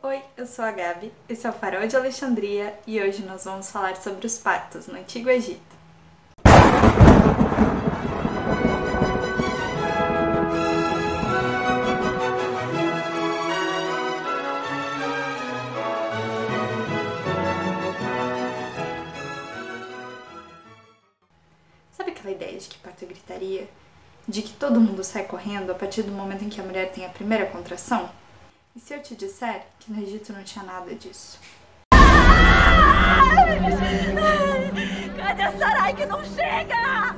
Oi, eu sou a Gabi, esse é o Farol de Alexandria e hoje nós vamos falar sobre os partos no Antigo Egito. Sabe aquela ideia de que parto é gritaria? De que todo mundo sai correndo a partir do momento em que a mulher tem a primeira contração? E se eu te disser que no Egito não tinha nada disso? Cadê a Sarai que não chega?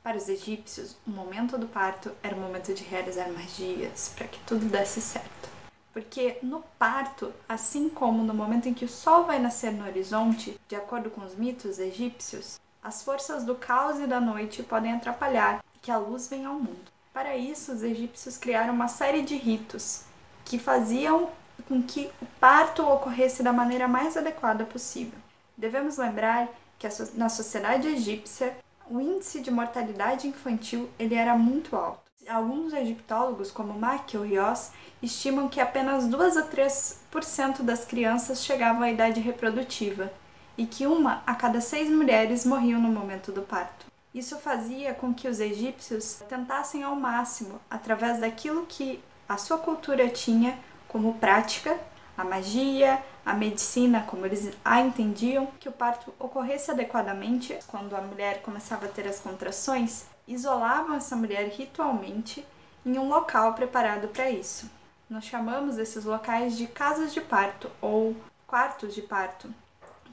Para os egípcios, o momento do parto era o momento de realizar magias para que tudo desse certo. Porque no parto, assim como no momento em que o sol vai nascer no horizonte, de acordo com os mitos egípcios, as forças do caos e da noite podem atrapalhar que a luz venha ao mundo. Para isso, os egípcios criaram uma série de ritos que faziam com que o parto ocorresse da maneira mais adequada possível. Devemos lembrar que na sociedade egípcia, o índice de mortalidade infantil ele era muito alto. Alguns egiptólogos, como Maki Rios, estimam que apenas 2 a 3% das crianças chegavam à idade reprodutiva e que 1 a cada 6 mulheres morriam no momento do parto. Isso fazia com que os egípcios tentassem ao máximo, através daquilo que a sua cultura tinha como prática, a magia, a medicina, como eles a entendiam, que o parto ocorresse adequadamente. Quando a mulher começava a ter as contrações, isolavam essa mulher ritualmente em um local preparado para isso. Nós chamamos esses locais de casas de parto ou quartos de parto,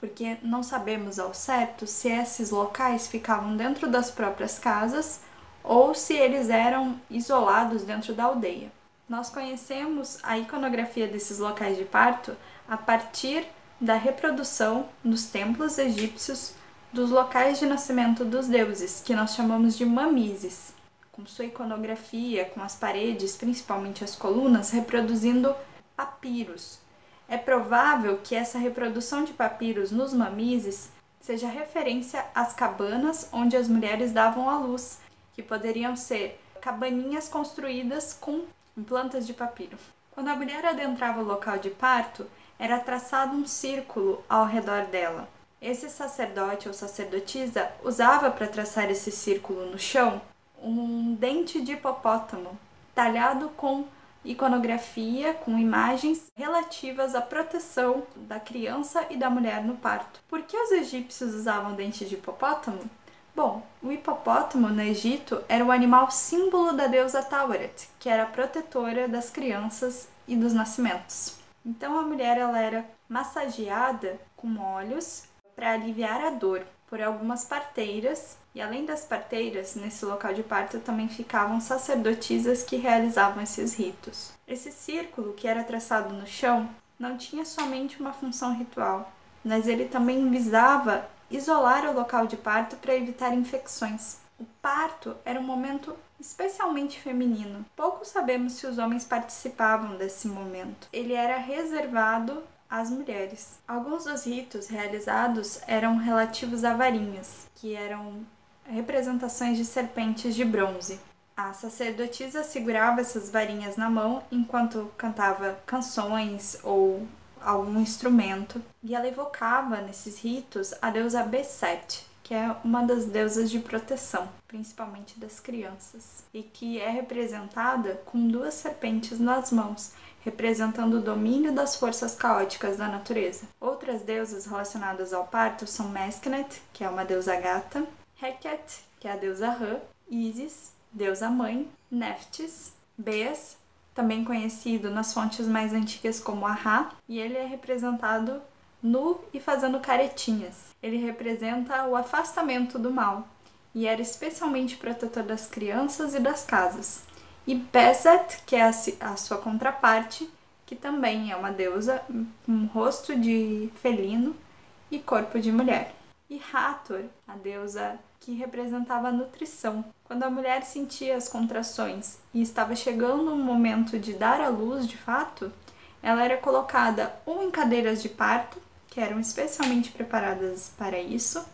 porque não sabemos ao certo se esses locais ficavam dentro das próprias casas ou se eles eram isolados dentro da aldeia. Nós conhecemos a iconografia desses locais de parto a partir da reprodução nos templos egípcios dos locais de nascimento dos deuses, que nós chamamos de mamises, com sua iconografia, com as paredes, principalmente as colunas, reproduzindo papiros. É provável que essa reprodução de papiros nos mamises seja referência às cabanas onde as mulheres davam à luz, que poderiam ser cabaninhas construídas com plantas de papiro. Quando a mulher adentrava o local de parto, era traçado um círculo ao redor dela. Esse sacerdote ou sacerdotisa usava para traçar esse círculo no chão um dente de hipopótamo, talhado com iconografia, com imagens relativas à proteção da criança e da mulher no parto. Por que os egípcios usavam dente de hipopótamo? Bom, o hipopótamo no Egito era o animal símbolo da deusa Taweret, que era a protetora das crianças e dos nascimentos. Então a mulher ela era massageada com óleos para aliviar a dor por algumas parteiras, e além das parteiras, nesse local de parto também ficavam sacerdotisas que realizavam esses ritos. Esse círculo que era traçado no chão não tinha somente uma função ritual, mas ele também visava isolar o local de parto para evitar infecções. O parto era um momento especialmente feminino. Pouco sabemos se os homens participavam desse momento. Ele era reservado às mulheres. Alguns dos ritos realizados eram relativos a varinhas, que eram representações de serpentes de bronze. A sacerdotisa segurava essas varinhas na mão enquanto cantava canções ou algum instrumento, e ela evocava nesses ritos a deusa Beset, que é uma das deusas de proteção, principalmente das crianças, e que é representada com 2 serpentes nas mãos, representando o domínio das forças caóticas da natureza. Outras deusas relacionadas ao parto são Mesknet, que é uma deusa gata, Heket, que é a deusa Rã, Isis, deusa mãe, Neftis, Bes, também conhecido nas fontes mais antigas como Ahá, e ele é representado nu e fazendo caretinhas. Ele representa o afastamento do mal e era especialmente protetor das crianças e das casas. E Beset, que é a sua contraparte, que também é uma deusa com rosto de felino e corpo de mulher. E Hathor, a deusa que representava a nutrição. Quando a mulher sentia as contrações e estava chegando o momento de dar à luz de fato, ela era colocada ou em cadeiras de parto, que eram especialmente preparadas para isso,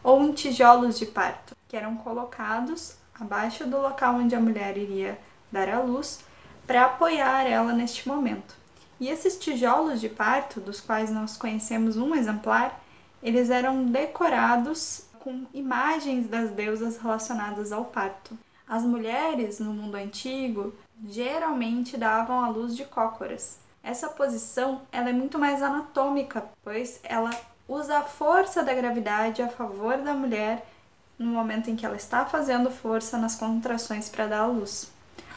ou em tijolos de parto, que eram colocados abaixo do local onde a mulher iria dar à luz para apoiar ela neste momento. E esses tijolos de parto, dos quais nós conhecemos um exemplar, eles eram decorados com imagens das deusas relacionadas ao parto. As mulheres, no mundo antigo, geralmente davam à luz de cócoras. Essa posição ela é muito mais anatômica, pois ela usa a força da gravidade a favor da mulher no momento em que ela está fazendo força nas contrações para dar à luz.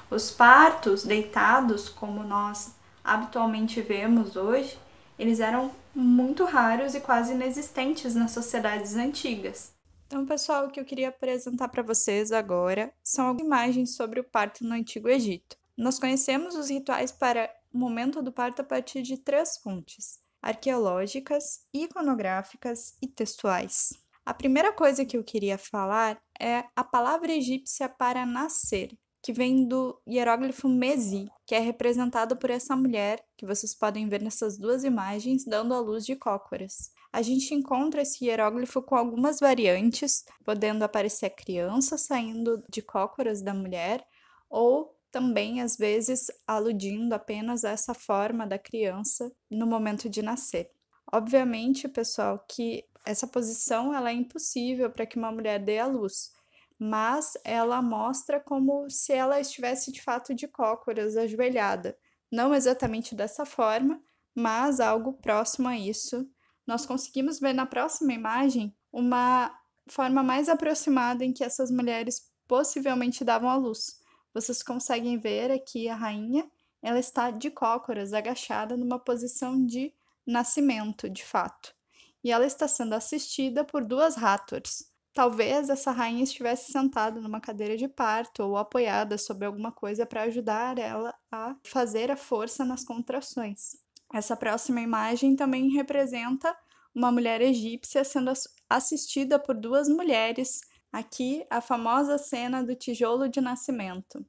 Os partos deitados, como nós habitualmente vemos hoje, eles eram muito raros e quase inexistentes nas sociedades antigas. Então, pessoal, o que eu queria apresentar para vocês agora são algumas imagens sobre o parto no Antigo Egito. Nós conhecemos os rituais para o momento do parto a partir de 3 fontes: arqueológicas, iconográficas e textuais. A primeira coisa que eu queria falar é a palavra egípcia para nascer, que vem do hieróglifo Mezi, que é representado por essa mulher, que vocês podem ver nessas 2 imagens, dando à luz de cócoras. A gente encontra esse hieróglifo com algumas variantes, podendo aparecer a criança saindo de cócoras da mulher, ou também, às vezes, aludindo apenas a essa forma da criança no momento de nascer. Obviamente, pessoal, que essa posição ela é impossível para que uma mulher dê à luz, mas ela mostra como se ela estivesse de fato de cócoras, ajoelhada. Não exatamente dessa forma, mas algo próximo a isso. Nós conseguimos ver na próxima imagem uma forma mais aproximada em que essas mulheres possivelmente davam à luz. Vocês conseguem ver aqui a rainha, ela está de cócoras, agachada numa posição de nascimento, de fato. E ela está sendo assistida por 2 rátors. Talvez essa rainha estivesse sentada numa cadeira de parto ou apoiada sobre alguma coisa para ajudar ela a fazer a força nas contrações. Essa próxima imagem também representa uma mulher egípcia sendo assistida por 2 mulheres. Aqui, a famosa cena do tijolo de nascimento.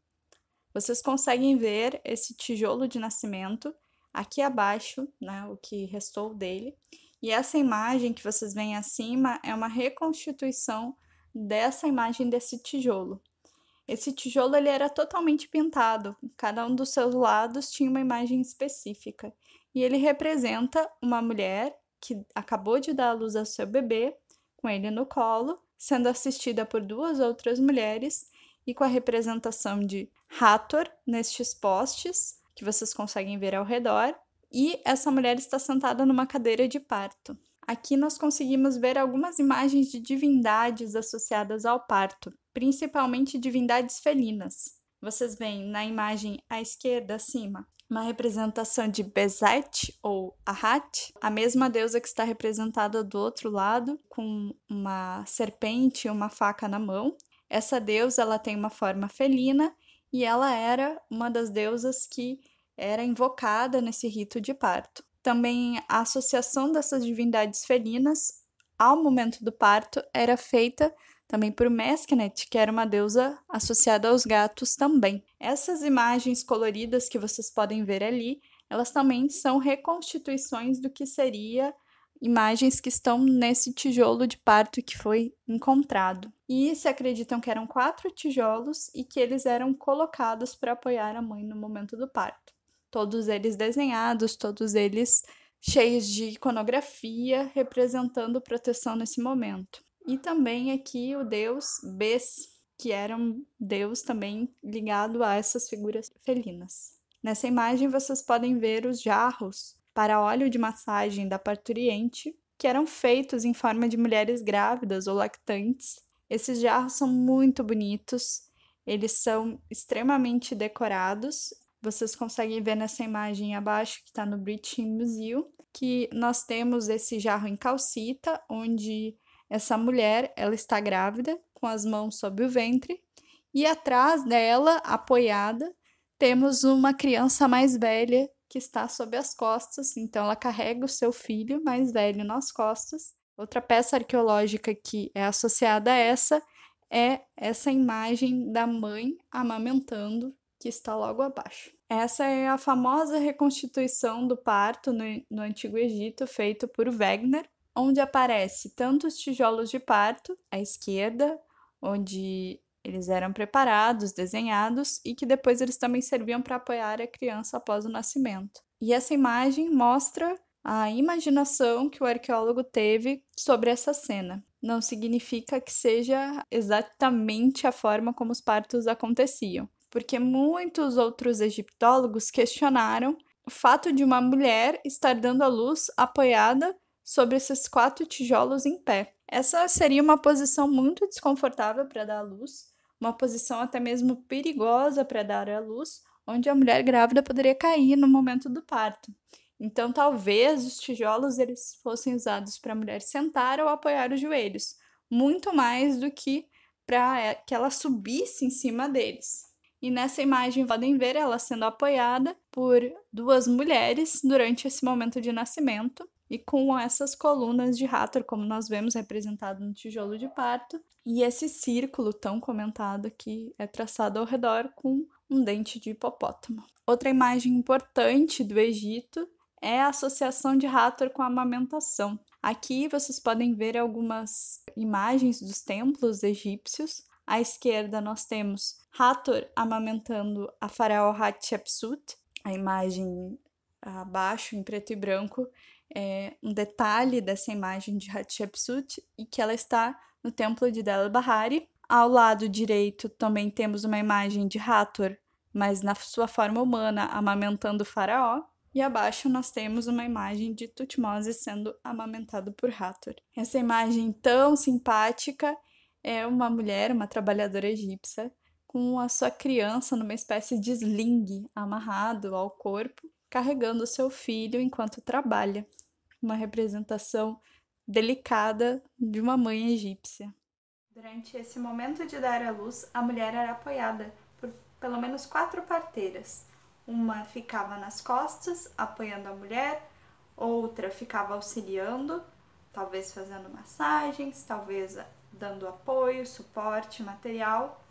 Vocês conseguem ver esse tijolo de nascimento aqui abaixo, né, o que restou dele. E essa imagem que vocês veem acima é uma reconstituição dessa imagem desse tijolo. Esse tijolo ele era totalmente pintado, cada um dos seus lados tinha uma imagem específica. E ele representa uma mulher que acabou de dar à luz ao seu bebê, com ele no colo, sendo assistida por 2 outras mulheres e com a representação de Hathor nestes postes, que vocês conseguem ver ao redor, e essa mulher está sentada numa cadeira de parto. Aqui nós conseguimos ver algumas imagens de divindades associadas ao parto, principalmente divindades felinas. Vocês veem na imagem à esquerda, acima, uma representação de Bezat ou Ahat, a mesma deusa que está representada do outro lado, com uma serpente e uma faca na mão. Essa deusa ela tem uma forma felina e ela era uma das deusas que era invocada nesse rito de parto. Também a associação dessas divindades felinas ao momento do parto era feita também por Meskhenet, que era uma deusa associada aos gatos também. Essas imagens coloridas que vocês podem ver ali, elas também são reconstituições do que seria imagens que estão nesse tijolo de parto que foi encontrado. E se acreditam que eram 4 tijolos e que eles eram colocados para apoiar a mãe no momento do parto. Todos eles desenhados, todos eles cheios de iconografia, representando proteção nesse momento. E também aqui o deus Bes, que era um deus também ligado a essas figuras felinas. Nessa imagem vocês podem ver os jarros para óleo de massagem da parturiente, que eram feitos em forma de mulheres grávidas ou lactantes. Esses jarros são muito bonitos, eles são extremamente decorados. Vocês conseguem ver nessa imagem abaixo, que está no British Museum, que nós temos esse jarro em calcita, onde essa mulher ela está grávida, com as mãos sobre o ventre, e atrás dela, apoiada, temos uma criança mais velha que está sob as costas, então ela carrega o seu filho mais velho nas costas. Outra peça arqueológica que é associada a essa é essa imagem da mãe amamentando, que está logo abaixo. Essa é a famosa reconstituição do parto no Antigo Egito, feito por Wegener, onde aparece tanto os tijolos de parto, à esquerda, onde eles eram preparados, desenhados, e que depois eles também serviam para apoiar a criança após o nascimento. E essa imagem mostra a imaginação que o arqueólogo teve sobre essa cena. Não significa que seja exatamente a forma como os partos aconteciam, porque muitos outros egiptólogos questionaram o fato de uma mulher estar dando à luz apoiada sobre esses 4 tijolos em pé. Essa seria uma posição muito desconfortável para dar à luz, uma posição até mesmo perigosa para dar à luz, onde a mulher grávida poderia cair no momento do parto. Então, talvez os tijolos eles fossem usados para a mulher sentar ou apoiar os joelhos, muito mais do que para que ela subisse em cima deles. E nessa imagem podem ver ela sendo apoiada por 2 mulheres durante esse momento de nascimento e com essas colunas de Hathor, como nós vemos representado no tijolo de parto, e esse círculo tão comentado que é traçado ao redor com um dente de hipopótamo. Outra imagem importante do Egito é a associação de Hathor com a amamentação. Aqui vocês podem ver algumas imagens dos templos egípcios. À esquerda nós temos Hathor amamentando a faraó Hatshepsut. A imagem abaixo, em preto e branco, é um detalhe dessa imagem de Hatshepsut e que ela está no templo de Del Bahari. Ao lado direito também temos uma imagem de Hathor, mas na sua forma humana, amamentando o faraó. E abaixo nós temos uma imagem de Tutmose sendo amamentado por Hathor. Essa imagem tão simpática é uma mulher, uma trabalhadora egípcia, com a sua criança numa espécie de sling amarrado ao corpo, carregando o seu filho enquanto trabalha. Uma representação delicada de uma mãe egípcia. Durante esse momento de dar à luz, a mulher era apoiada por pelo menos 4 parteiras. Uma ficava nas costas, apoiando a mulher, outra ficava auxiliando, talvez fazendo massagens, talvez dando apoio, suporte, material,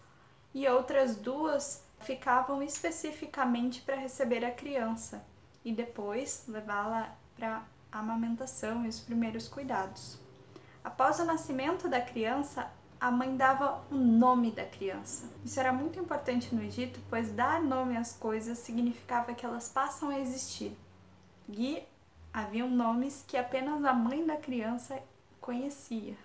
e outras 2 ficavam especificamente para receber a criança e depois levá-la para a amamentação e os primeiros cuidados. Após o nascimento da criança, a mãe dava o nome da criança. Isso era muito importante no Egito, pois dar nome às coisas significava que elas passam a existir. E haviam nomes que apenas a mãe da criança conhecia.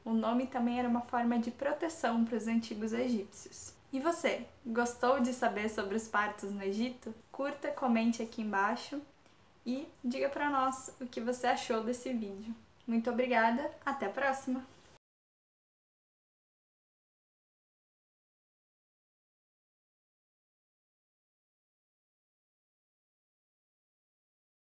O nome também era uma forma de proteção para os antigos egípcios. E você, gostou de saber sobre os partos no Egito? Curta, comente aqui embaixo e diga para nós o que você achou desse vídeo. Muito obrigada, até a próxima!